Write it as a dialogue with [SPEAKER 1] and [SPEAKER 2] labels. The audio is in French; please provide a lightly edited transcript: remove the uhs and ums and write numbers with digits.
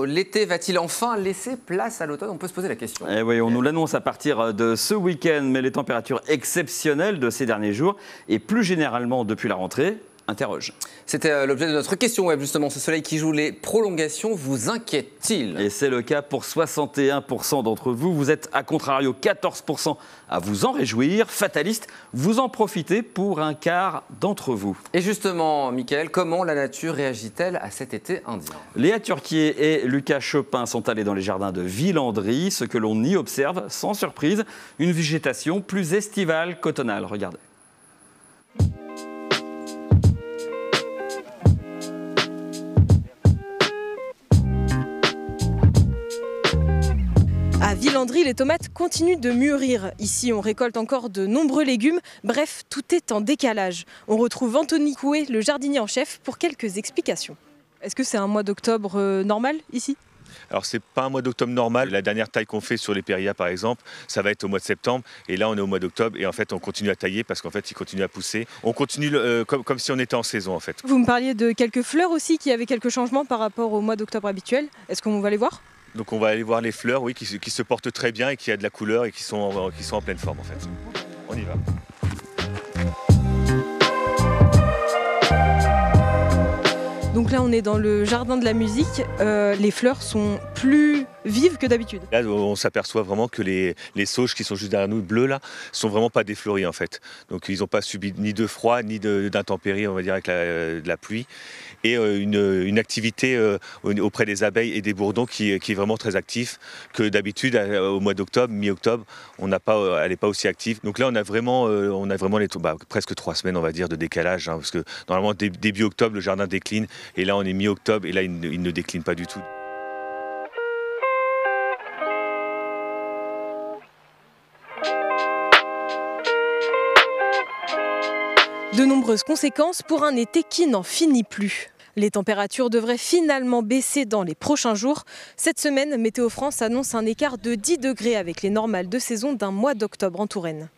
[SPEAKER 1] l'été va-t-il enfin laisser place à l'automne? On peut se poser la question.
[SPEAKER 2] Eh oui, on nous l'annonce à partir de ce week-end, mais les températures exceptionnelles de ces derniers jours et plus généralement depuis la rentrée interrogent.
[SPEAKER 1] C'était l'objet de notre question web, justement. Ce soleil qui joue les prolongations vous inquiète-t-il?
[SPEAKER 2] Et c'est le cas pour 61% d'entre vous. Vous êtes à contrario 14% à vous en réjouir. Fataliste, vous en profitez pour un quart d'entre vous.
[SPEAKER 1] Et justement, Mickaël, comment la nature réagit-elle à cet été indien?
[SPEAKER 2] Léa Turquier et Lucas Chopin sont allés dans les jardins de Villandry. Ce que l'on y observe, sans surprise, une végétation plus estivale qu'automnale. Regardez.
[SPEAKER 3] À Villandry, les tomates continuent de mûrir. Ici, on récolte encore de nombreux légumes. Bref, tout est en décalage. On retrouve Anthony Coué, le jardinier en chef, pour quelques explications. Est-ce que c'est un mois d'octobre normal ici ?
[SPEAKER 4] Alors c'est pas un mois d'octobre normal. La dernière taille qu'on fait sur les périas par exemple, ça va être au mois de septembre. Et là on est au mois d'octobre et en fait on continue à tailler parce qu'en fait ils continuent à pousser. On continue comme si on était en saison en fait.
[SPEAKER 3] Vous me parliez de quelques fleurs aussi qui avaient quelques changements par rapport au mois d'octobre habituel. Est-ce qu'on va les voir ?
[SPEAKER 4] Donc on va aller voir les fleurs, oui, qui se portent très bien et qui a de la couleur et qui sont en pleine forme en fait. On y va.
[SPEAKER 3] Donc là, on est dans le jardin de la musique. Les fleurs sont plus vives que d'habitude.
[SPEAKER 4] Là, on s'aperçoit vraiment que les sauges qui sont juste derrière nous, bleues là, sont vraiment pas défleuries en fait. Donc ils n'ont pas subi ni de froid ni d'intempéries, on va dire, avec de la pluie. Et une activité auprès des abeilles et des bourdons qui est vraiment très active, que d'habitude au mois d'octobre, mi-octobre, elle n'est pas aussi active. Donc là on a vraiment presque 3 semaines on va dire de décalage, hein, parce que normalement début octobre le jardin décline et là on est mi-octobre et là il ne décline pas du tout.
[SPEAKER 3] De nombreuses conséquences pour un été qui n'en finit plus. Les températures devraient finalement baisser dans les prochains jours. Cette semaine, Météo France annonce un écart de 10 degrés avec les normales de saison d'un mois d'octobre en Touraine.